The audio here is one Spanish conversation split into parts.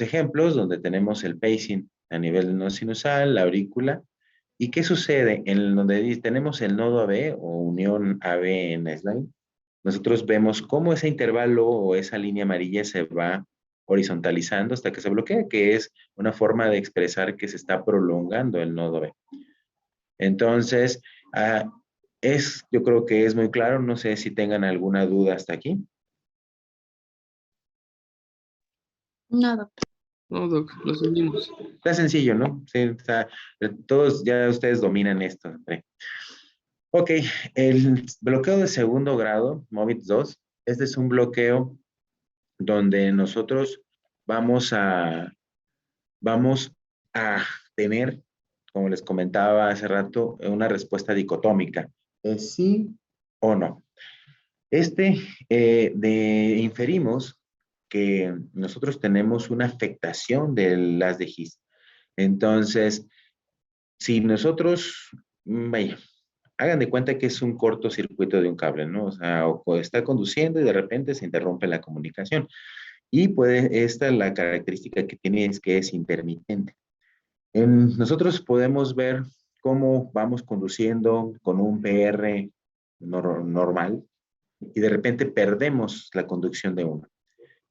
ejemplos donde tenemos el pacing a nivel no sinusal, la aurícula. ¿Y qué sucede? En donde tenemos el nodo AB o unión AB en S-line, nosotros vemos cómo ese intervalo o esa línea amarilla se va horizontalizando hasta que se bloquea, que es una forma de expresar que se está prolongando el nodo B. Entonces, yo creo que es muy claro, no sé si tengan alguna duda hasta aquí. No, doctor. No, doc, lo seguimos. Está sencillo, ¿no? Sí, todos ya ustedes dominan esto. Ok, el bloqueo de segundo grado, MOVIT 2, este es un bloqueo donde nosotros vamos a, vamos a tener, como les comentaba hace rato, una respuesta dicotómica, es sí o no. Inferimos que nosotros tenemos una afectación de las de His. Entonces, si nosotros, vaya, hagan de cuenta que es un cortocircuito de un cable, ¿no? O sea, o está conduciendo y de repente se interrumpe la comunicación. Y esta es la característica que tiene, es que es intermitente. Nosotros podemos ver cómo vamos conduciendo con un PR normal y de repente perdemos la conducción de uno.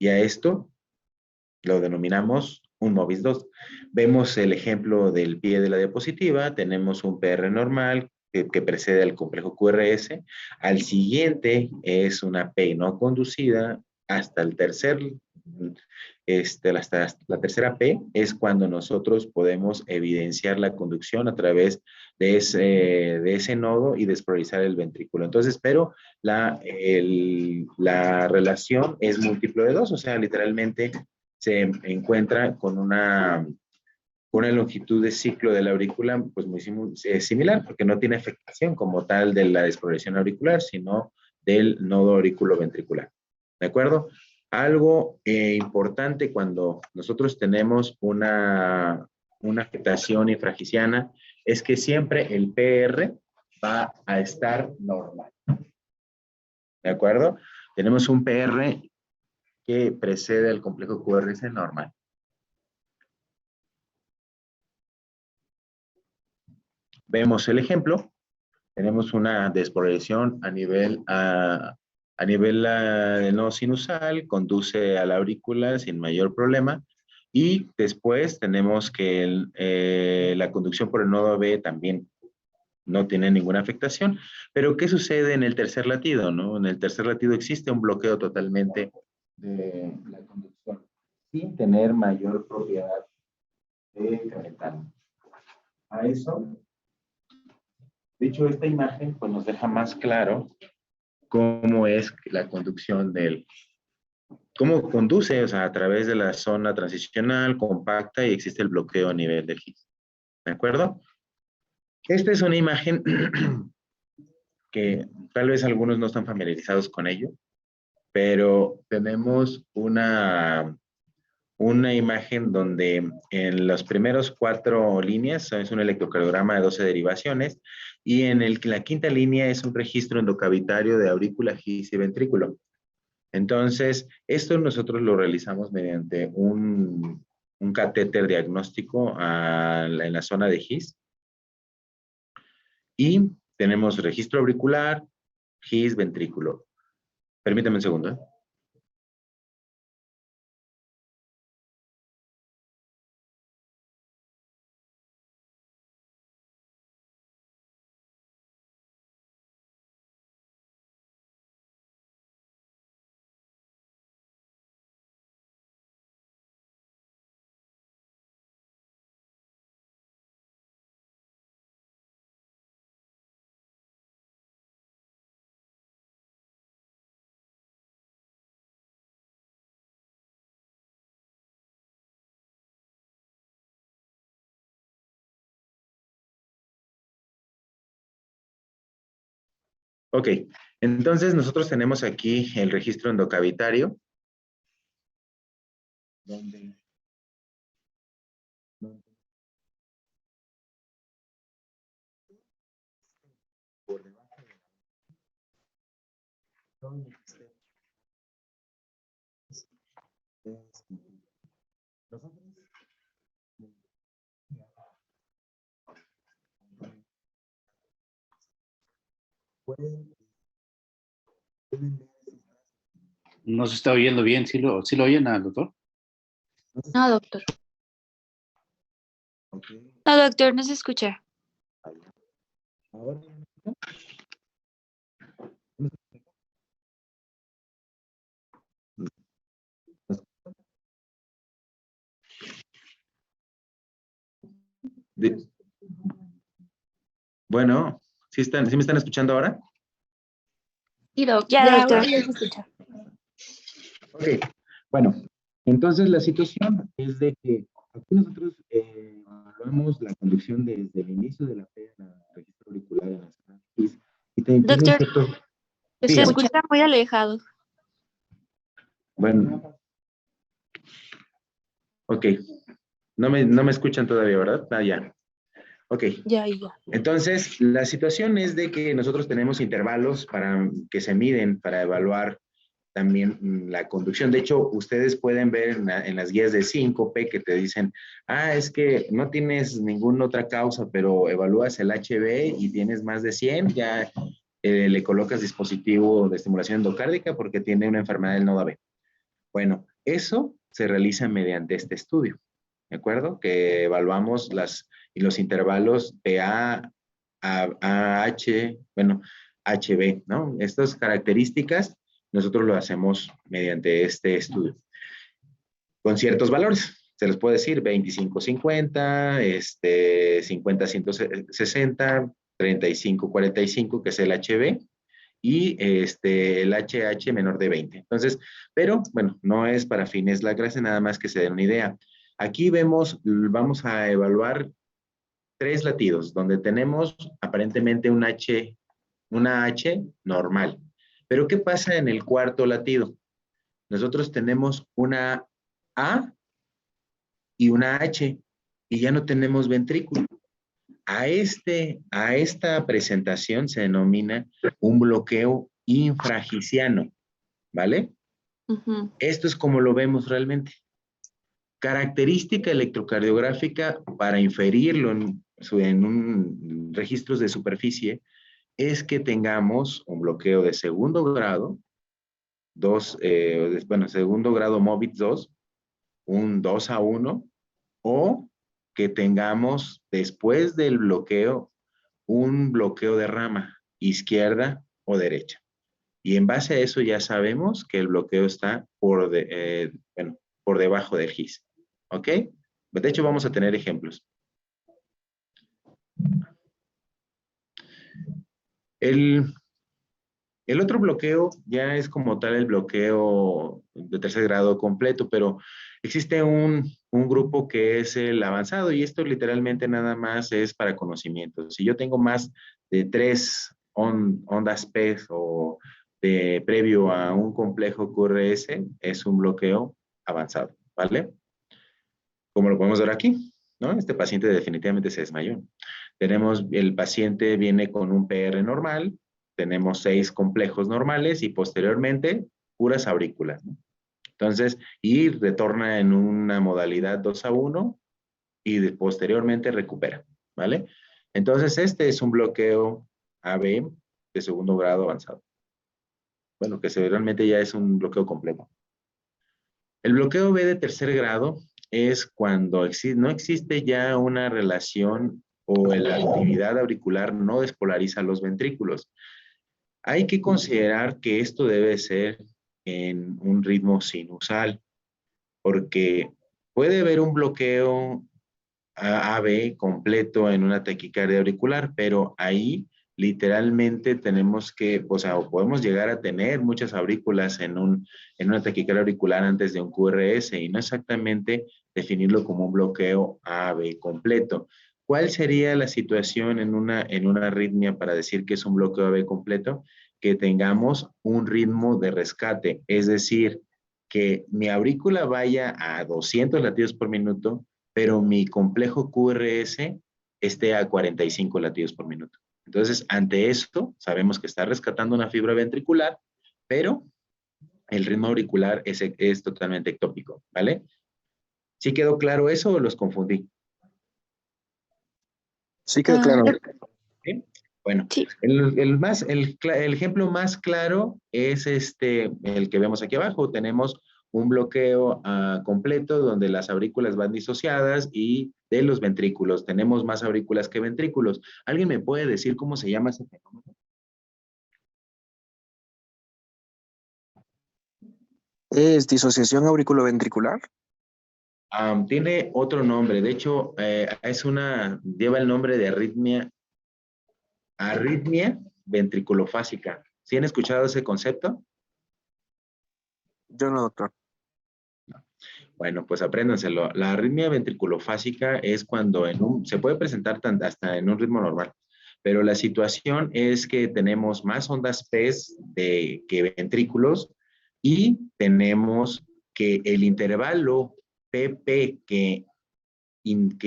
Y a esto lo denominamos un MOVIS 2. Vemos el ejemplo del pie de la diapositiva, tenemos un PR normal que precede al complejo QRS, al siguiente es una P no conducida, hasta el hasta la tercera P es cuando nosotros podemos evidenciar la conducción a través de ese nodo y despriorizar el ventrículo. Entonces, pero la relación es múltiplo de 2, o sea, literalmente se encuentra con una longitud de ciclo de la aurícula pues muy similar, porque no tiene afectación como tal de la desprogresión auricular, sino del nodo auriculoventricular. ¿De acuerdo? Algo importante cuando nosotros tenemos una afectación infragiciana es que siempre el PR va a estar normal. ¿De acuerdo? Tenemos un PR que precede al complejo QRS normal. Vemos el ejemplo. Tenemos una desprogresión a nivel no sinusal, conduce a la aurícula sin mayor problema. Y después tenemos que la conducción por el nodo B también no tiene ninguna afectación. Pero ¿qué sucede en el tercer latido? ¿No? En el tercer latido existe un bloqueo totalmente de la conducción sin tener mayor propiedad de caretano. A eso, de hecho, esta imagen pues, nos deja más claro cómo es la conducción cómo conduce, o sea, a través de la zona transicional, compacta, y existe el bloqueo a nivel del GIS. ¿De acuerdo? Esta es una imagen que tal vez algunos no están familiarizados con ello, pero tenemos una imagen donde en las primeros 4 líneas es un electrocardiograma de 12 derivaciones y en la quinta línea es un registro endocavitario de aurícula, GIS y ventrículo. Entonces, esto nosotros lo realizamos mediante un catéter diagnóstico en la zona de GIS y tenemos registro auricular, GIS, ventrículo. Permítame un segundo. Ok, entonces nosotros tenemos aquí el registro endocavitario, donde por debajo de No se está oyendo bien. ¿Sí lo oyen al doctor? No, doctor. No, doctor, no se escucha. Ahora, de- bueno, ¿sí me están escuchando ahora? Sí, doctor. Ya, doctor. Ya se escucha. Ok, bueno, entonces la situación es de que aquí nosotros evaluamos la conducción desde el inicio de la PEA, la registro auricular en las raíces, y tiene Doctor, ciertos... se Dígame. escucha muy alejado. Bueno, ok, no me escuchan todavía, ¿verdad? Ah, ya. Ok, Ya. entonces la situación es de que nosotros tenemos intervalos para que se miden para evaluar también la conducción. De hecho, ustedes pueden ver en las guías de síncope que te dicen, es que no tienes ninguna otra causa, pero evalúas el HB y tienes más de 100, ya le colocas dispositivo de estimulación endocárdica porque tiene una enfermedad del nodo AB. Bueno, eso se realiza mediante este estudio, ¿de acuerdo? Que evaluamos los intervalos PA, AH, bueno, HB, ¿no? Estas características nosotros lo hacemos mediante este estudio. Con ciertos valores, se les puede decir 25-50, 50-160, 35-45, que es el HB, y el HH menor de 20. Entonces, pero bueno, no es para fines la clase, nada más que se den una idea. Aquí vamos a evaluar 3 latidos, donde tenemos aparentemente una H normal. Pero ¿qué pasa en el cuarto latido? Nosotros tenemos una A y una H y ya no tenemos ventrículo. A esta presentación se denomina un bloqueo infragiciano, ¿vale? Ujú. Esto es como lo vemos realmente. Característica electrocardiográfica para inferirlo en un registros de superficie es que tengamos un bloqueo de segundo grado, segundo grado MOVIT 2, un 2-1, o que tengamos después del bloqueo un bloqueo de rama, izquierda o derecha. Y en base a eso ya sabemos que el bloqueo está por debajo del GIS. ¿Ok? De hecho, vamos a tener ejemplos. El otro bloqueo ya es como tal el bloqueo de tercer grado completo, pero existe un grupo que es el avanzado y esto literalmente nada más es para conocimiento. Si yo tengo más de 3 ondas P o previo a un complejo QRS, es un bloqueo avanzado, ¿vale? Como lo podemos ver aquí, ¿no? Este paciente definitivamente se desmayó. El paciente viene con un PR normal, tenemos 6 complejos normales y posteriormente puras aurículas, ¿no? Entonces, y retorna en una modalidad 2-1 y posteriormente recupera, ¿vale? Entonces, este es un bloqueo AB de segundo grado avanzado. Bueno, que realmente ya es un bloqueo completo. El bloqueo B de tercer grado es cuando no existe ya una relación o la actividad auricular no despolariza los ventrículos. Hay que considerar que esto debe ser en un ritmo sinusal, porque puede haber un bloqueo AB completo en una taquicardia auricular, pero ahí literalmente tenemos que, o sea, podemos llegar a tener muchas aurículas en una taquicardia auricular antes de un QRS y no exactamente definirlo como un bloqueo AB completo. ¿Cuál sería la situación en una arritmia para decir que es un bloqueo AB completo? Que tengamos un ritmo de rescate, es decir, que mi aurícula vaya a 200 latidos por minuto, pero mi complejo QRS esté a 45 latidos por minuto. Entonces, ante esto, sabemos que está rescatando una fibra ventricular, pero el ritmo auricular es totalmente ectópico, ¿vale? ¿Sí quedó claro eso o los confundí? Sí quedó claro. ¿Sí? Bueno, Sí. el ejemplo más claro es el que vemos aquí abajo. Tenemos un bloqueo completo donde las aurículas van disociadas y de los ventrículos. Tenemos más aurículas que ventrículos. ¿Alguien me puede decir cómo se llama ese fenómeno? ¿Es disociación auriculoventricular? Tiene otro nombre. De hecho, lleva el nombre de arritmia ventriculofásica. ¿Sí han escuchado ese concepto? Yo no, doctor. Bueno, pues apréndanselo. La arritmia ventriculofásica es cuando se puede presentar hasta en un ritmo normal, pero la situación es que tenemos más ondas P que ventrículos y tenemos que el intervalo PP en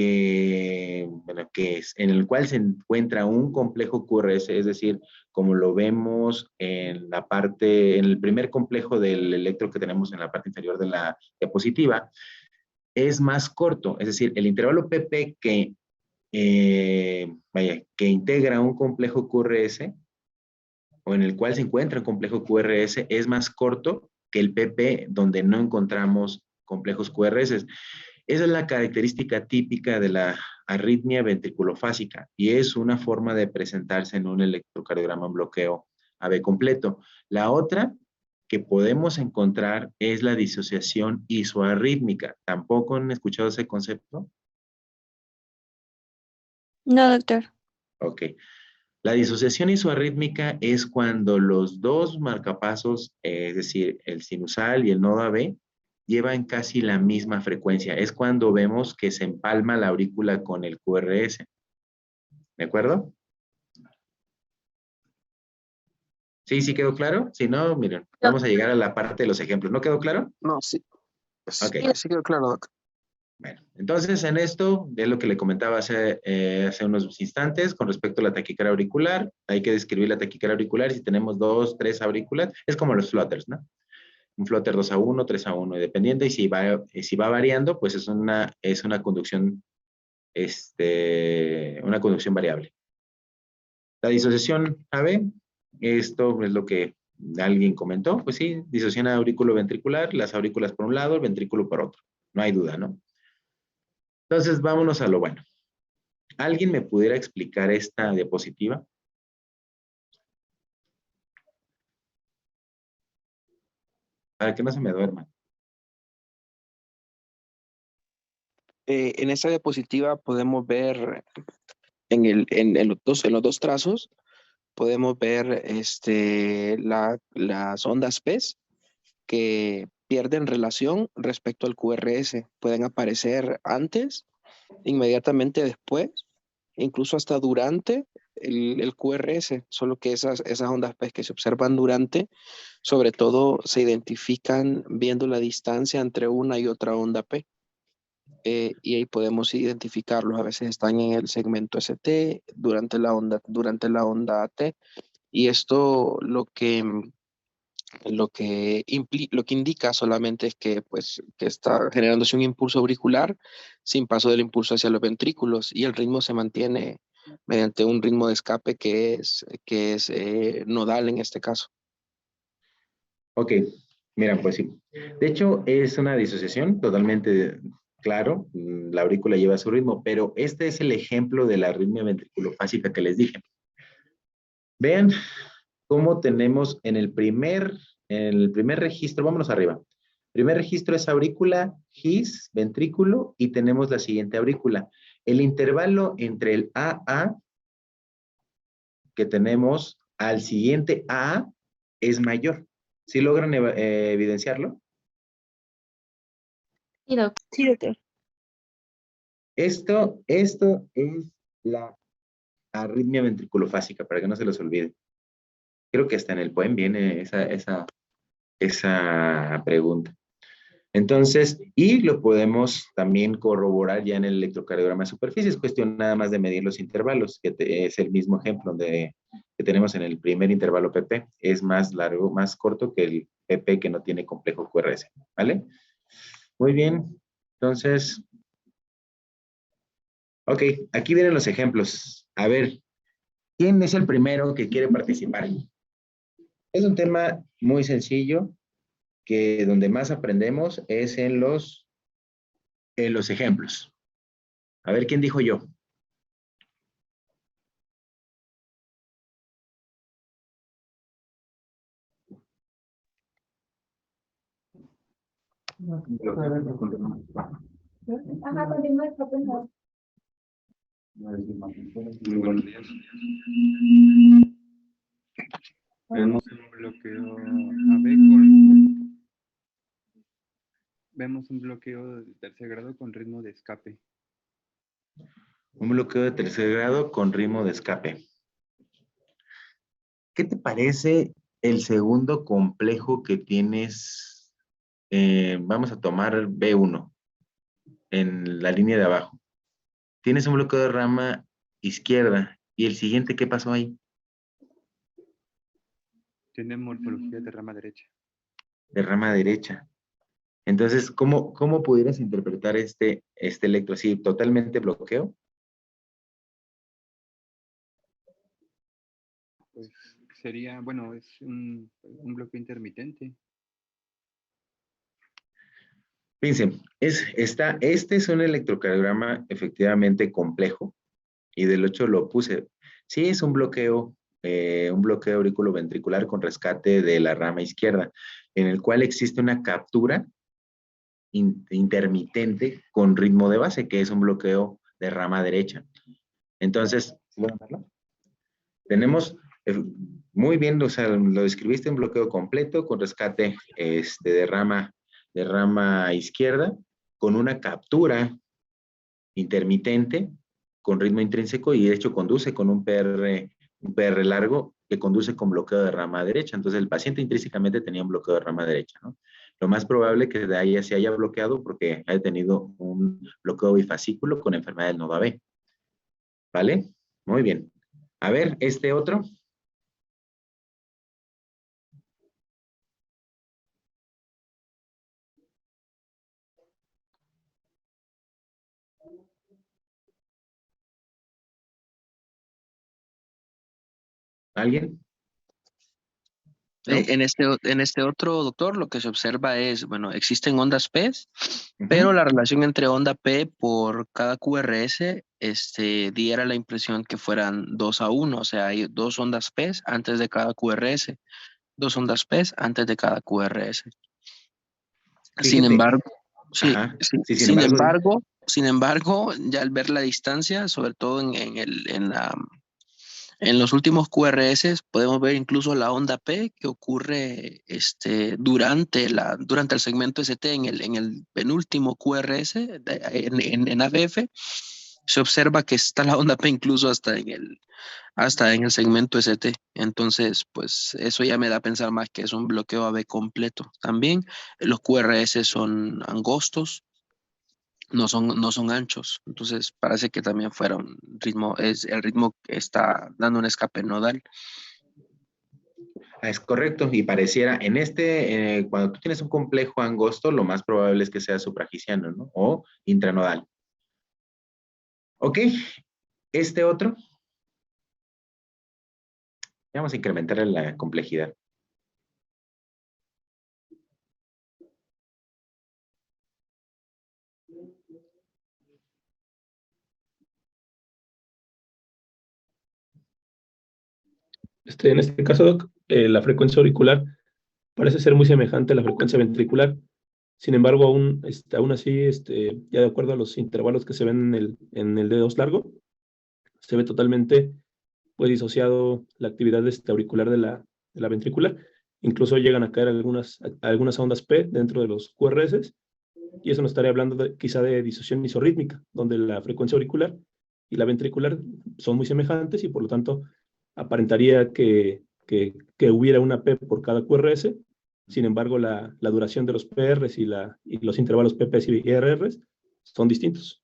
el cual se encuentra un complejo QRS, es decir, como lo vemos en el primer complejo del electro que tenemos en la parte inferior de la diapositiva, es más corto, es decir, el intervalo PP que integra un complejo QRS o en el cual se encuentra un complejo QRS es más corto que el PP donde no encontramos complejos QRS. Esa es la característica típica de la arritmia ventriculofásica y es una forma de presentarse en un electrocardiograma en bloqueo AB completo. La otra que podemos encontrar es la disociación isoarrítmica. ¿Tampoco han escuchado ese concepto? No, doctor. Ok. La disociación isoarrítmica es cuando los dos marcapasos, es decir, el sinusal y el nodo AB, llevan casi la misma frecuencia. Es cuando vemos que se empalma la aurícula con el QRS. ¿De acuerdo? ¿Sí, sí quedó claro? Si no, miren, vamos a llegar a la parte de los ejemplos. ¿No quedó claro? No, sí. Ok. Sí quedó claro, doctor. Bueno, entonces en esto es lo que le comentaba hace unos instantes con respecto a la taquicardia auricular. Hay que describir la taquicardia auricular. Si tenemos 2, 3 aurículas, es como los flutters, ¿no? Un flutter 2-1, 3-1, dependiente. Y si va variando, pues es una conducción, una conducción variable. La disociación AB, esto es lo que alguien comentó. Pues sí, disociación auriculoventricular, las aurículas por un lado, el ventrículo por otro. No hay duda, ¿no? Entonces, vámonos a lo bueno. ¿Alguien me pudiera explicar esta diapositiva? Para que no se me duerma. En esta diapositiva podemos ver en los dos trazos, podemos ver las ondas P que pierden relación respecto al QRS. Pueden aparecer antes, inmediatamente después, incluso hasta durante el QRS, solo que esas ondas P que se observan durante, sobre todo se identifican viendo la distancia entre una y otra onda P. Y ahí podemos identificarlos. A veces están en el segmento ST durante la onda T. Y esto lo que indica solamente es que, pues, que está generándose un impulso auricular sin paso del impulso hacia los ventrículos y el ritmo se mantiene mediante un ritmo de escape que es nodal en este caso. Ok, mira, pues sí. De hecho, es una disociación totalmente claro. La aurícula lleva su ritmo, pero este es el ejemplo de la arritmia ventriculofásica que les dije. Vean cómo tenemos en el primer registro, vámonos arriba. Primer registro es aurícula, GIS, ventrículo, y tenemos la siguiente aurícula. El intervalo entre el AA que tenemos al siguiente AA es mayor. ¿Sí logran evidenciarlo? Sí, doctor. Esto es la arritmia ventriculofásica, para que no se los olvide. Creo que hasta en el poema viene esa pregunta. Entonces, y lo podemos también corroborar ya en el electrocardiograma de superficie. Es cuestión nada más de medir los intervalos, que es el mismo ejemplo que tenemos en el primer intervalo PP. Es más largo, más corto que el PP que no tiene complejo QRS. ¿Vale? Muy bien. Entonces, ok, aquí vienen los ejemplos. A ver, ¿quién es el primero que quiere participar? Es un tema muy sencillo, que donde más aprendemos es en los ejemplos. A ver, ¿quién dijo yo? Ajá, continúa, continúa. Buenos días. Vemos un bloqueo AB vemos un bloqueo de tercer grado con ritmo de escape. Un bloqueo de tercer grado con ritmo de escape. ¿Qué te parece el segundo complejo que tienes? Vamos a tomar B1 en la línea de abajo. Tienes un bloqueo de rama izquierda y el siguiente, ¿qué pasó ahí? Tiene morfología de rama derecha. De rama derecha. Entonces, ¿cómo pudieras interpretar este electro? ¿Así totalmente bloqueo? Pues sería, bueno, es un bloqueo intermitente. Fíjense, este es un electrocardiograma efectivamente complejo y del 8 lo puse. Sí, es un bloqueo auriculoventricular con rescate de la rama izquierda, en el cual existe una captura intermitente con ritmo de base, que es un bloqueo de rama derecha. Entonces, tenemos muy bien, o sea, lo describiste en bloqueo completo con rescate de rama izquierda, con una captura intermitente con ritmo intrínseco y de hecho conduce con un PR largo que conduce con bloqueo de rama derecha. Entonces el paciente intrínsecamente tenía un bloqueo de rama derecha, ¿no? Lo más probable que de ahí se haya bloqueado porque haya tenido un bloqueo bifascículo con enfermedad del nodo AB. ¿Vale? Muy bien. A ver, este otro. ¿Alguien? ¿No? En este otro, doctor, lo que se observa es, bueno, existen ondas P, Ujú. pero la relación entre onda P por cada QRS diera la impresión que fueran 2:1, o sea, hay dos ondas P antes de cada QRS, dos ondas P antes de cada QRS. Sin Fíjate. embargo, sí, Ajá. sí, Sí, sin embargo, ya al ver la distancia, sobre todo en los últimos QRS, podemos ver incluso la onda P que ocurre durante el segmento ST en el penúltimo QRS en ABF. Se observa que está la onda P incluso hasta en el segmento ST. Entonces, pues eso ya me da a pensar más que es un bloqueo AB completo. También los QRS son angostos, no son anchos. Entonces, parece que también fuera un ritmo, el ritmo que está dando un escape nodal. Es correcto, y pareciera, cuando tú tienes un complejo angosto, lo más probable es que sea supragiciano, ¿no? O intranodal. Ok, este otro. Vamos a incrementar la complejidad. En este caso, Doc, la frecuencia auricular parece ser muy semejante a la frecuencia ventricular. Sin embargo, aún así, ya de acuerdo a los intervalos que se ven en el D2 largo, se ve totalmente pues, disociado la actividad auricular de la ventricular. Incluso llegan a caer algunas ondas P dentro de los QRS, y eso nos estaría hablando quizá de disociación isorrítmica, donde la frecuencia auricular y la ventricular son muy semejantes y por lo tanto aparentaría que hubiera una P por cada QRS. Sin embargo, la duración de los PRs y los intervalos PPs y RRs son distintos.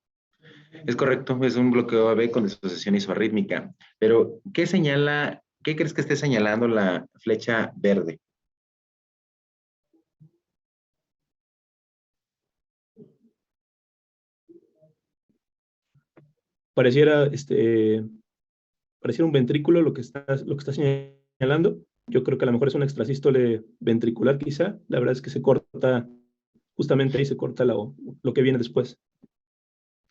Es correcto, es un bloqueo AB con disociación isorrítmica. Pero, ¿qué crees que esté señalando la flecha verde? pareciera, pareciera un ventrículo lo que está señalando. Yo creo que a lo mejor es una extrasístole ventricular quizá. La verdad es que se corta, justamente ahí se corta lo que viene después.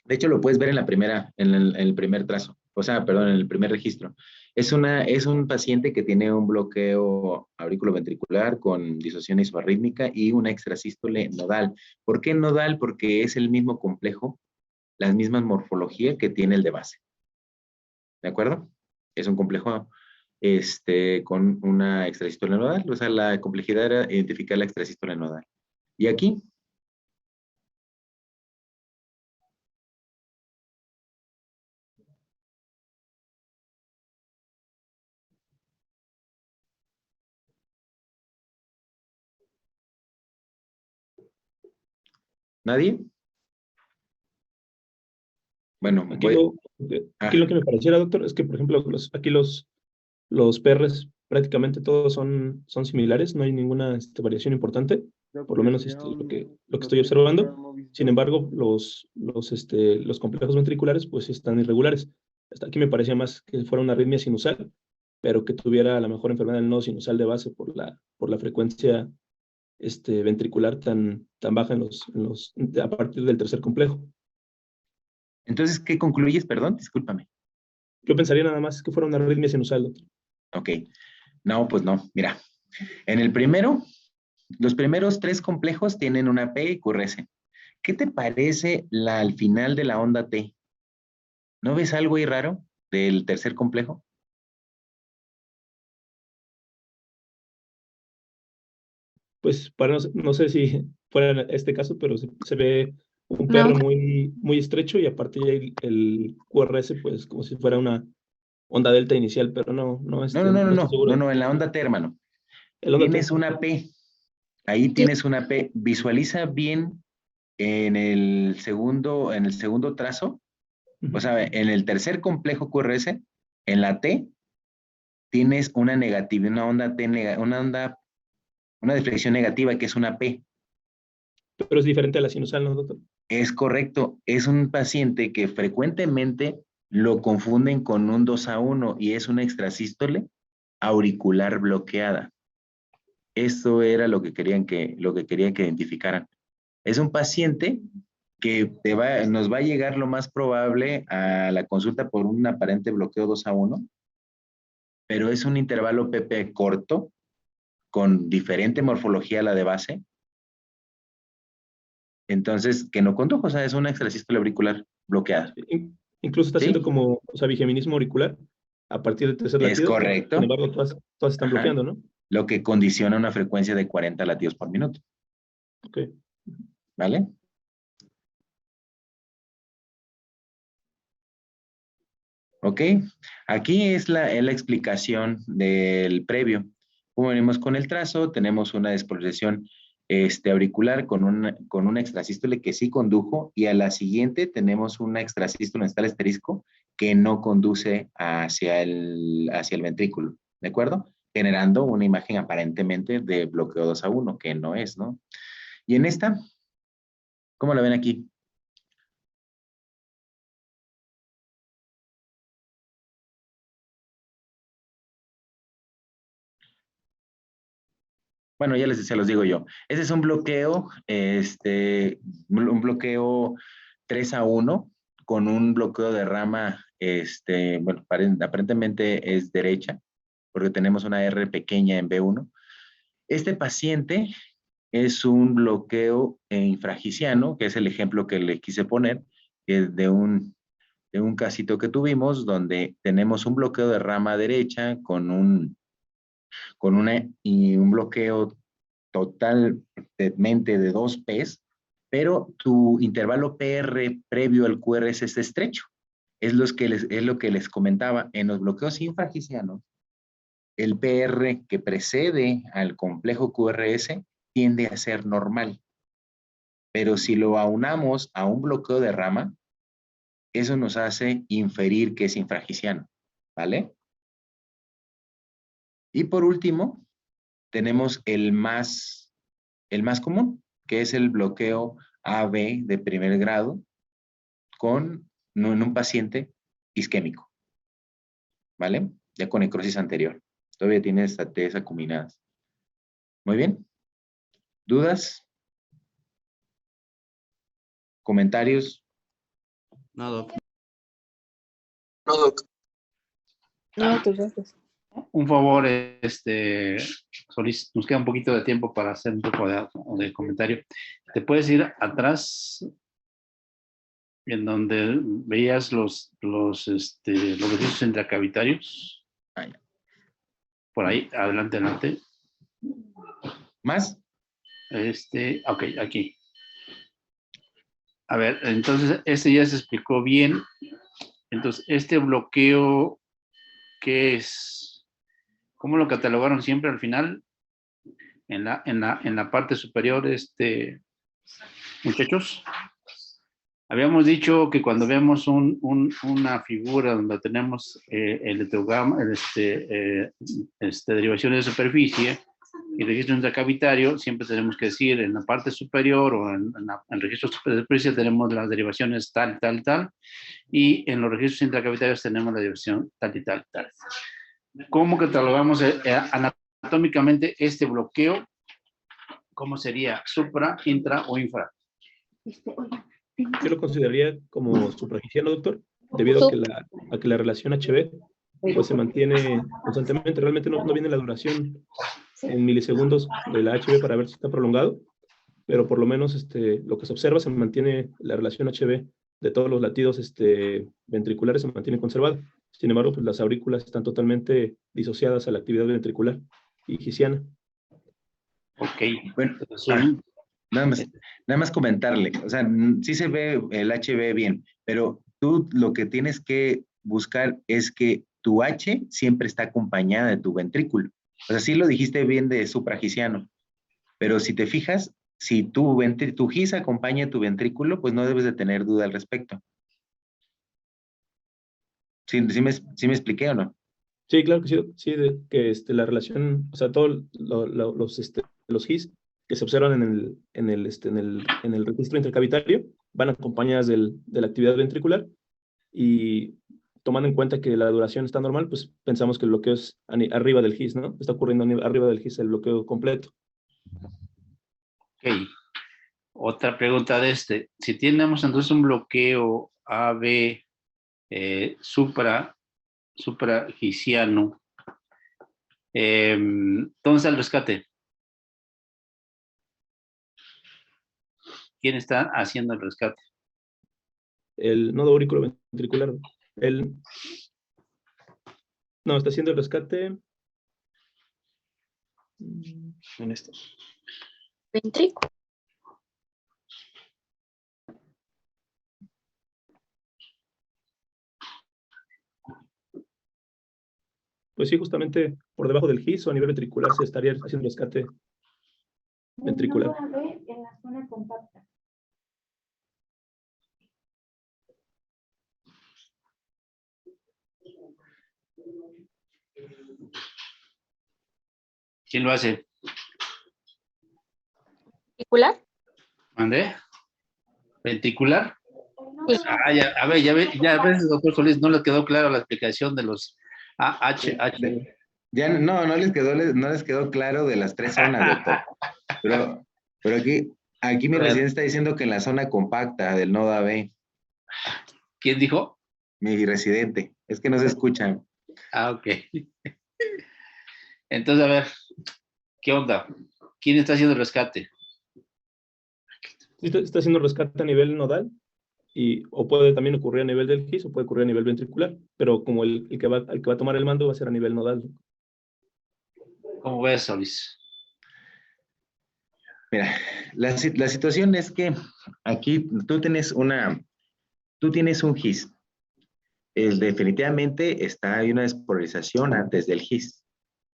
De hecho, lo puedes ver en la primera, en el primer trazo, o sea, perdón, en el primer registro. Es un paciente que tiene un bloqueo auriculoventricular con disociación isoarrítmica y una extrasístole nodal. ¿Por qué nodal? Porque es el mismo complejo, la misma morfología que tiene el de base. ¿De acuerdo? Es un complejo con una extrasístole nodal, o sea, la complejidad era identificar la extrasístole nodal. Y aquí, ¿nadie? Bueno, Aquí lo que me pareciera, doctor, es que, por ejemplo, aquí los PRs prácticamente todos son similares, no hay ninguna variación importante, por lo menos lo que estoy observando. Sin embargo, los complejos ventriculares pues están irregulares. Hasta aquí me parecía más que fuera una arritmia sinusal, pero que tuviera a lo mejor enfermedad del nodo sinusal de base por la frecuencia ventricular tan baja a partir del tercer complejo. Entonces, ¿qué concluyes? Perdón, discúlpame. Yo pensaría nada más que fuera una arritmia sinusal, doctor. Ok. No, pues no. Mira, los primeros 3 complejos tienen una P y QRS. ¿Qué te parece al final de la onda T? ¿No ves algo ahí raro del tercer complejo? Pues no sé si fuera este caso, pero se ve un No, PR muy estrecho y aparte ya el QRS pues como si fuera una onda delta inicial, pero no No, estoy seguro. en la onda T, hermano. El onda Tienes T. una P. Ahí tienes una P. Visualiza bien en el segundo trazo, o sea, en el tercer complejo QRS, en la T, tienes una negativa, una onda T, una deflexión negativa que es una P. Pero es diferente a la sinusal, ¿no, doctor? Es correcto, es un paciente que frecuentemente lo confunden con un 2A1 y es una extrasístole auricular bloqueada. Esto era lo que querían que identificaran. Es un paciente que nos va a llegar lo más probable a la consulta por un aparente bloqueo 2A1, pero es un intervalo PP corto, con diferente morfología a la de base. Entonces, que no condujo, o sea, es una extrasístole auricular bloqueada. Incluso está ¿Sí? haciendo como, o sea, bigeminismo auricular a partir del tercer Es latido. correcto. Sin embargo, todas están Ajá. bloqueando, ¿no? Lo que condiciona una frecuencia de 40 latidos por minuto. Ok. ¿Vale? Ok. Aquí es la explicación del previo. Como venimos con el trazo, tenemos una desproliferación auricular con una extrasístole que sí condujo y a la siguiente tenemos una extrasístole en tal asterisco que no conduce hacia el ventrículo, ¿de acuerdo? Generando una imagen aparentemente de bloqueo 2A1, que no es, ¿no? Y en esta, ¿cómo la ven aquí? Bueno, se los digo yo. Ese es un bloqueo, un bloqueo 3A1 con un bloqueo de rama, bueno, aparentemente es derecha, porque tenemos una R pequeña en B1. Este paciente es un bloqueo infragiciano, que es el ejemplo que le quise poner, que es de un casito que tuvimos, donde tenemos un bloqueo de rama derecha con un bloqueo totalmente de 2 P's, pero tu intervalo PR previo al QRS es estrecho. Es lo que les comentaba. En los bloqueos infragicianos, el PR que precede al complejo QRS tiende a ser normal. Pero si lo aunamos a un bloqueo de rama, eso nos hace inferir que es infragiciano, ¿vale? Y por último, tenemos el más común, que es el bloqueo AB de primer grado en un paciente isquémico, ¿vale? Ya con necrosis anterior. Todavía tienes ATs acuminadas. Muy bien. ¿Dudas? ¿Comentarios? No, doc. No, doc. No, doctor, gracias. Un favor, Solís, nos queda un poquito de tiempo para hacer un poco de comentario. ¿Te puedes ir atrás en donde veías los registros intracavitarios? Ah, ya. Por ahí, adelante, adelante. ¿Más? Ok, aquí. A ver, entonces, ya se explicó bien. Entonces, este bloqueo, ¿qué es? ¿Cómo lo catalogaron siempre al final? En la parte superior, muchachos. Habíamos dicho que cuando vemos una figura donde tenemos el electrograma, derivaciones de superficie y registro intracavitario, siempre tenemos que decir en la parte superior o en el registro de superficie tenemos las derivaciones tal, tal, tal, y en los registros intracavitarios tenemos la derivación tal y tal, tal. ¿Cómo catalogamos anatómicamente este bloqueo? ¿Cómo sería? ¿Supra, intra o infra? Yo lo consideraría como supragiciano, doctor, debido a que la relación HB pues, se mantiene constantemente. Realmente no viene la duración en milisegundos de la HB para ver si está prolongado, pero por lo menos lo que se observa se mantiene la relación HB de todos los latidos ventriculares se mantiene conservada. Sin embargo, pues las aurículas están totalmente disociadas a la actividad ventricular y hisiana. Ok. Bueno, Entonces, nada más comentarle, o sea, sí se ve el HB bien, pero tú lo que tienes que buscar es que tu H siempre está acompañada de tu ventrículo. O sea, sí lo dijiste bien de supragiciano, pero si te fijas, si tu GIS acompaña tu ventrículo, pues no debes de tener duda al respecto. ¿Sí me expliqué o no? Sí, claro que sí, sí, que la relación, o sea, todos los GIS que se observan en el registro intercavitario van acompañadas de la actividad ventricular y tomando en cuenta que la duración está normal, pues pensamos que el bloqueo es arriba del GIS, ¿no? Está ocurriendo arriba del GIS el bloqueo completo. ok. Otra pregunta de si tenemos entonces un bloqueo AB supragiciano, ¿dónde está el rescate? ¿Quién está haciendo el rescate? El nodo auriculoventricular, no, está haciendo el rescate en esto. Ventrículo. Pues sí, justamente por debajo del GIS o a nivel ventricular se estaría haciendo rescate ventricular. En la zona compacta. ¿Quién lo hace? ¿Ventricular? ¿Mandé? ¿Ventricular? Sí. Ah, ya, a ver, ya ves, doctor Solís, no le quedó clara la explicación de los AH. Ya no les quedó claro de las tres zonas, doctor. Pero aquí mi residente está diciendo que en la zona compacta del nodo AB. ¿Quién dijo? Mi residente. Es que no se escuchan. Ah, ok. Entonces, a ver, ¿qué onda? ¿Quién está haciendo el rescate? Está haciendo rescate a nivel nodal o puede también ocurrir a nivel del GIS o puede ocurrir a nivel ventricular, pero como el que va a tomar el mando va a ser a nivel nodal. ¿Cómo ves, Solís? Mira, la situación es que aquí tú tienes un GIS. Definitivamente hay una despolarización antes del GIS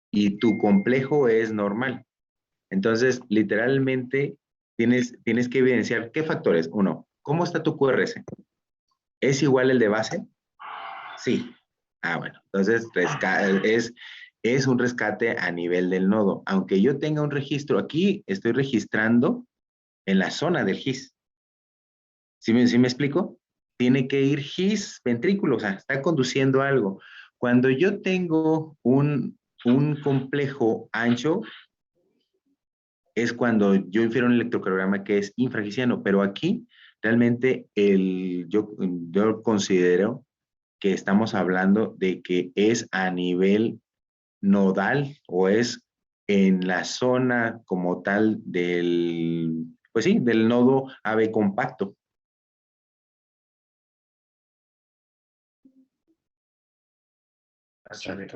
y tu complejo es normal. Entonces, literalmente, tienes que evidenciar qué factores. Uno, ¿cómo está tu QRS? ¿Es igual el de base? Sí. Ah, bueno. Entonces, es un rescate a nivel del nodo. Aunque yo tenga un registro aquí, estoy registrando en la zona del GIS. ¿Sí me explico? tiene que ir his ventrículo, o sea, está conduciendo algo. Cuando yo tengo un complejo ancho, es cuando yo infiero un electrocardiograma que es infrahisiano, pero aquí realmente yo considero que estamos hablando de que es a nivel nodal o es en la zona como tal pues sí, del nodo AB compacto. HD.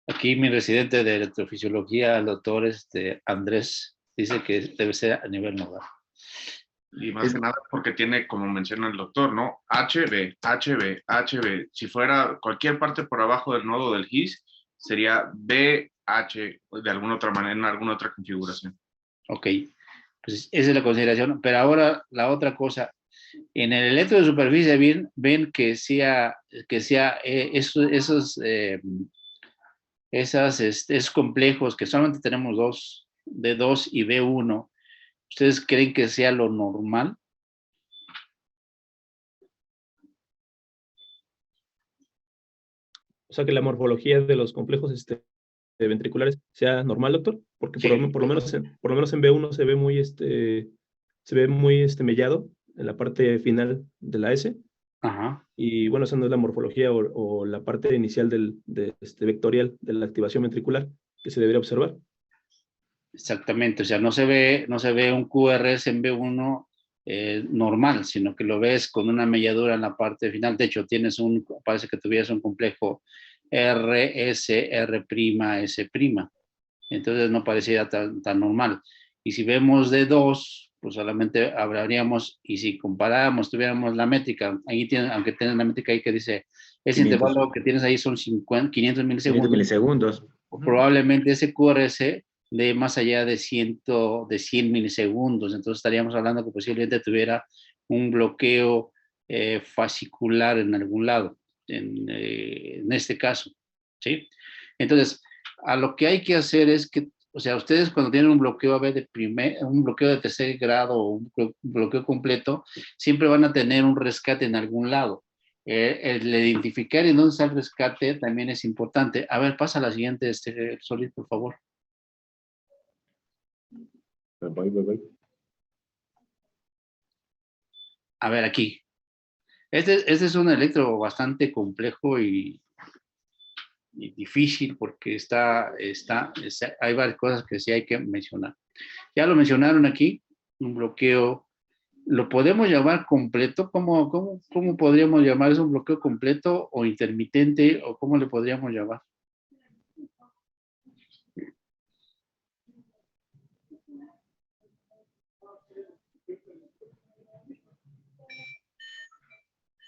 Aquí mi residente de electrofisiología, el doctor Andrés, dice que debe ser a nivel nodal. Y más que nada porque tiene, como menciona el doctor, ¿no? HB. Si fuera cualquier parte por abajo del nodo del GIS, sería BH de alguna otra manera, en alguna otra configuración. Ok, pues esa es la consideración. Pero ahora la otra cosa, en el electro de superficie ven que esos complejos que solamente tenemos dos, D2 y B1, ¿ustedes creen que sea lo normal? O sea, que la morfología de los complejos ventriculares sea normal, doctor, porque Sí. por lo menos en B1 se ve muy mellado en la parte final de la S. Ajá. Y bueno, esa no es la morfología o la parte inicial vectorial de la activación ventricular que se debería observar. Exactamente, o sea, no se ve un QRS en B1 normal, sino que lo ves con una melladura en la parte final. De hecho, parece que tuvieras un complejo RS, R', S'. Entonces no pareciera tan normal. Y si vemos D2, pues solamente hablaríamos, y si comparáramos, tuviéramos la métrica, aunque tienes la métrica ahí que dice, ese 500. intervalo que tienes ahí son 500 milisegundos. 500 milisegundos. Probablemente ese QRS de más allá de 100 milisegundos. Entonces estaríamos hablando que posiblemente tuviera un bloqueo fascicular en algún lado, en este caso, ¿sí? Entonces, a lo que hay que hacer es que, o sea, ustedes cuando tienen un bloqueo un bloqueo de tercer grado o un bloqueo completo, siempre van a tener un rescate en algún lado. El identificar en dónde está el rescate también es importante. A ver, pasa a la siguiente, Solís, por favor. Voy. A ver, aquí. Este es un electro bastante complejo y difícil porque hay varias cosas que sí hay que mencionar. Ya lo mencionaron aquí, un bloqueo. ¿Lo podemos llamar completo? ¿Cómo podríamos llamar? ¿Es un bloqueo completo o intermitente? ¿O cómo le podríamos llamar?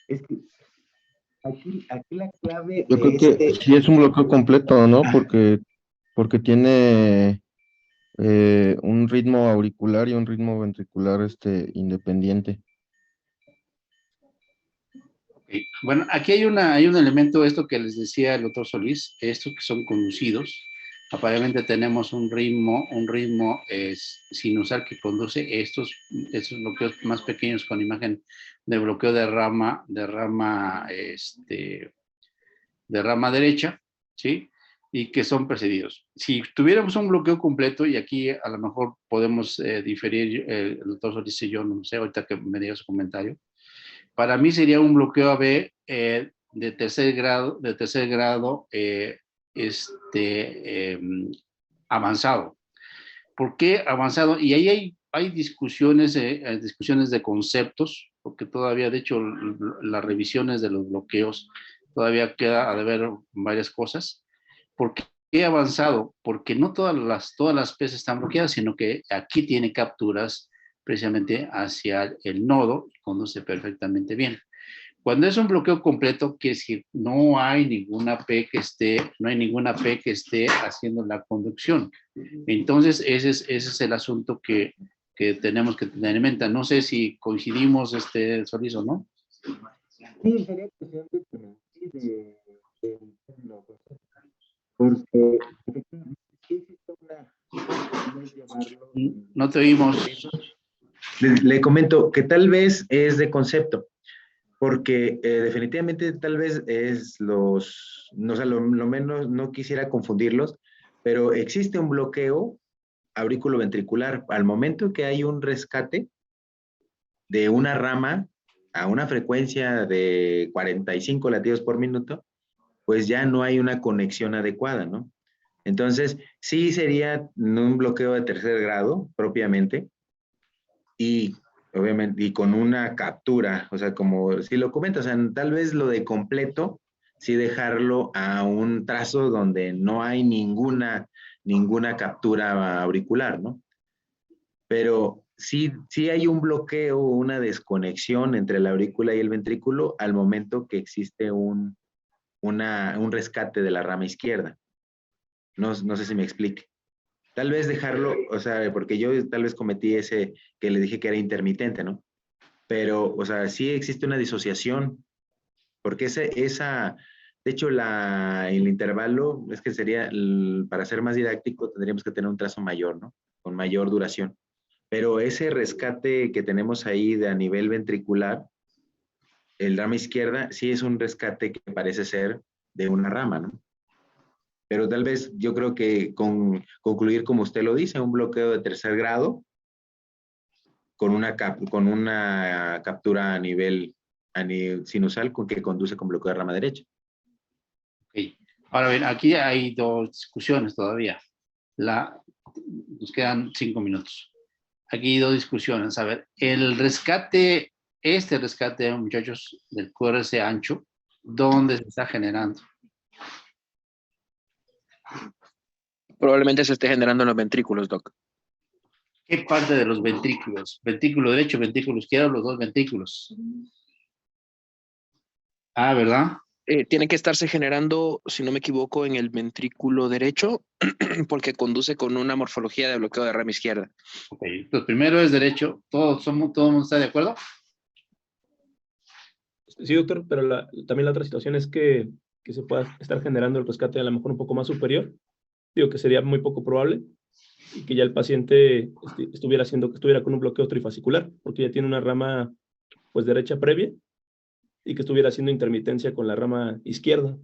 Es que aquí la clave Yo creo que sí es un bloqueo completo, ¿no? Porque tiene un ritmo auricular y un ritmo ventricular independiente. Okay. Bueno, aquí hay un elemento, esto que les decía el doctor Solís, estos que son conducidos. Aparentemente tenemos un ritmo sinusal que conduce estos bloqueos más pequeños con imagen de bloqueo de rama derecha, ¿sí? Y que son precedidos. Si tuviéramos un bloqueo completo, y aquí a lo mejor podemos diferir, el doctor Solís y yo, no sé, ahorita que me diga su comentario, para mí sería un bloqueo AB de tercer grado avanzado. ¿Por qué avanzado? Y ahí hay discusiones de conceptos, porque todavía, de hecho, las revisiones de los bloqueos todavía queda a deber varias cosas. ¿Por qué avanzado? Porque no todas las PES están bloqueadas, sino que aquí tiene capturas precisamente hacia el nodo y conduce perfectamente bien. Cuando es un bloqueo completo, quiere decir no hay ninguna P que esté haciendo la conducción. Entonces, ese es el asunto que tenemos que tener en mente. No sé si coincidimos, Solís, o no. Sí, sería cuestión de porque efectivamente sí existe No te oímos. Le comento que tal vez es de concepto. Porque definitivamente tal vez es los, no sé, lo menos no quisiera confundirlos, pero existe un bloqueo aurículo-ventricular. Al momento que hay un rescate de una rama a una frecuencia de 45 latidos por minuto, pues ya no hay una conexión adecuada, ¿no? Entonces, sí sería un bloqueo de tercer grado propiamente y obviamente y con una captura, o sea, como si lo comentas, o sea, tal vez lo de completo, sí dejarlo a un trazo donde no hay ninguna captura auricular, ¿no? Pero sí hay un bloqueo, una desconexión entre la aurícula y el ventrículo al momento que existe un rescate de la rama izquierda. No sé si me explique. Tal vez dejarlo, o sea, porque yo tal vez cometí ese que le dije que era intermitente, ¿no? Pero, o sea, sí existe una disociación, porque de hecho, el intervalo, es que sería, para ser más didáctico, tendríamos que tener un trazo mayor, ¿no? Con mayor duración. Pero ese rescate que tenemos ahí a nivel ventricular, el rama izquierda, sí es un rescate que parece ser de una rama, ¿no? Pero tal vez yo creo que concluir como usted lo dice, un bloqueo de tercer grado con una captura a nivel sinusal que conduce con bloqueo de rama derecha. Ok. Ahora bien, aquí hay dos discusiones todavía. Nos quedan 5 minutos. Aquí hay dos discusiones. A ver, este rescate, muchachos, del QRS ancho, ¿dónde se está generando? Probablemente se esté generando en los ventrículos, Doc. ¿Qué parte de los ventrículos? ¿Ventrículo derecho, ventrículo izquierdo, los dos ventrículos? Ah, ¿verdad? Tiene que estarse generando, si no me equivoco, en el ventrículo derecho, porque conduce con una morfología de bloqueo de rama izquierda. Ok, entonces primero es derecho. ¿Todo el mundo está de acuerdo? Sí, doctor, pero también la otra situación es que se pueda estar generando el rescate a lo mejor un poco más superior. Digo que sería muy poco probable y que ya el paciente estuviera con un bloqueo trifascicular, porque ya tiene una rama pues derecha previa y que estuviera haciendo intermitencia con la rama izquierda.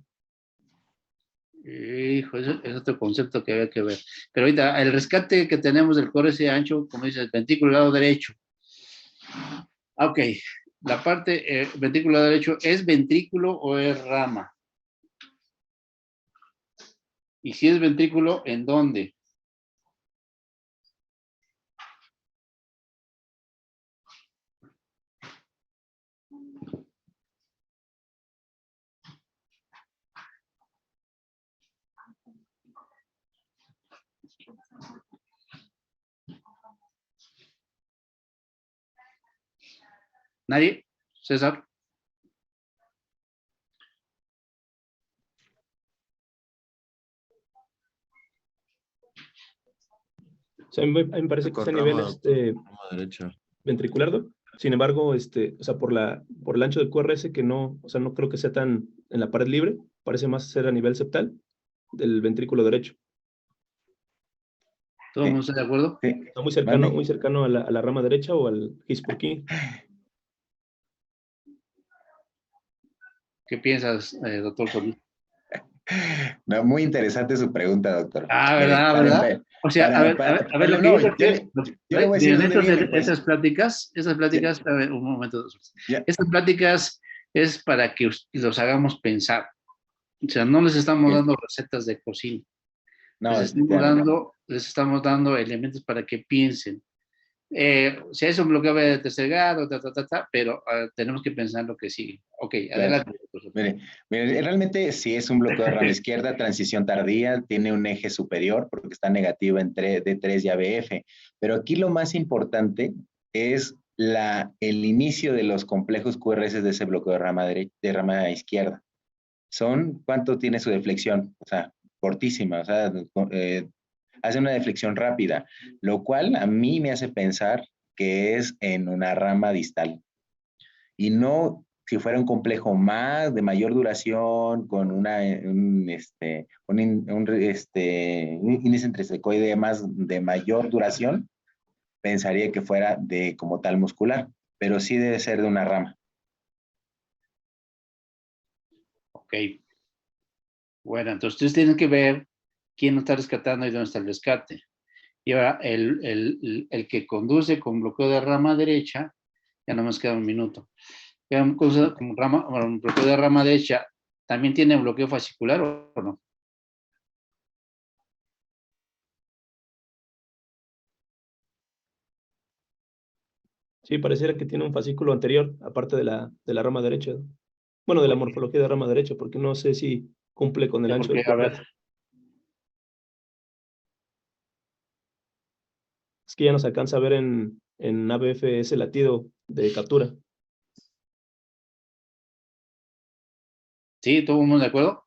Hijo, eso es otro concepto que había que ver. Pero ahorita, el rescate que tenemos del QRS ancho, como dices, ventrículo lado derecho. Ok, la parte ventrículo lado derecho, ¿es ventrículo o es rama? Y si es ventrículo, ¿en dónde? ¿Nadie? César. O sea, a mí me parece que está a nivel Rama derecha. ventricular, ¿no? Sin embargo, o sea, por el ancho del QRS, que no, o sea, no creo que sea tan en la pared libre, parece más ser a nivel septal del ventrículo derecho. ¿Todo el mundo está de acuerdo? Sí. Está ¿Mande? muy cercano a la rama derecha o al His-Purkinje. ¿Qué piensas, doctor Solís? No, muy interesante su pregunta, doctor. Ah, Mire, ¿verdad? ¿Verdad? O sea, a ver, lo que no, yo yo le voy a decir de dónde viene, pues. esas pláticas, a ver, un momento. Ya. Estas pláticas es para que los hagamos pensar. O sea, no les estamos Bien. dando recetas de cocina. No, Les estamos dando elementos para que piensen. Si es un bloqueo de tercer grado, pero tenemos que pensar lo que sigue. Ok, adelante. Mire, realmente sí es un bloqueo de rama izquierda, transición tardía, tiene un eje superior porque está negativo en D3 y ABF, pero aquí lo más importante es el inicio de los complejos QRS de ese bloqueo de rama izquierda. ¿Cuánto tiene su deflexión? O sea, cortísima, o sea, hace una deflexión rápida, lo cual a mí me hace pensar que es en una rama distal. Y no si fuera un complejo de mayor duración, con un índice intrasecoide de mayor duración, pensaría que fuera como tal muscular, pero sí debe ser de una rama. Ok. Bueno, entonces ustedes tienen que ver quién no está rescatando y dónde está el rescate. Y ahora el que conduce con bloqueo de rama derecha, ya no nos queda un minuto. Con bloqueo de rama derecha, ¿también tiene bloqueo fascicular o no? Sí, pareciera que tiene un fascículo anterior, aparte de la rama derecha. Bueno, de la morfología de rama derecha, porque no sé si cumple con el Sí, ancho porque, del a ver, cuerpo. Es que ya no se alcanza a ver en ABF ese latido de captura. ¿sí? ¿Todo el mundo de acuerdo?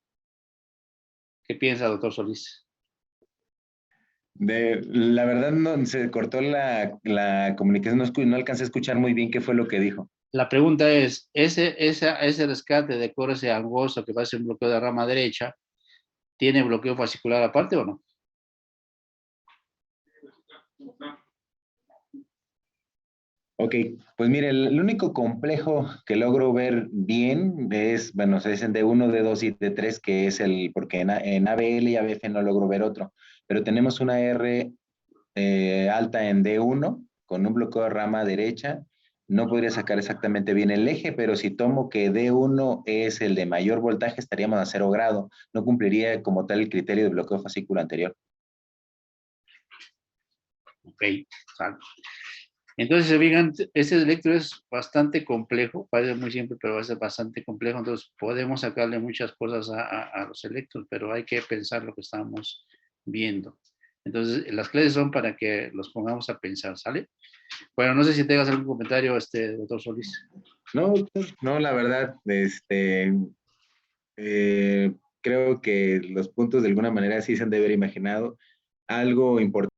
¿Qué piensa, doctor Solís? La verdad no, se cortó la comunicación, no alcancé a escuchar muy bien qué fue lo que dijo. La pregunta es, ¿ese rescate de ese angosto que va a ser un bloqueo de rama derecha, ¿tiene bloqueo fascicular aparte o no? Ok, pues mire, el único complejo que logro ver bien es, bueno, se dicen D1, D2 y D3, que es porque en ABL y ABF no logro ver otro, pero tenemos una R alta en D1 con un bloqueo de rama derecha. No podría sacar exactamente bien el eje, pero si tomo que D1 es el de mayor voltaje, estaríamos a 0 grado. No cumpliría como tal el criterio de bloqueo fascículo anterior. Ok, salvo. Entonces, se fijan, ese electro es bastante complejo, parece muy simple, pero es bastante complejo, entonces podemos sacarle muchas cosas a los electros, pero hay que pensar lo que estamos viendo. Entonces, las clases son para que los pongamos a pensar, ¿sale? Bueno, no sé si tengas algún comentario, doctor Solís. No, no, la verdad, creo que los puntos de alguna manera sí se han de haber imaginado. Algo importante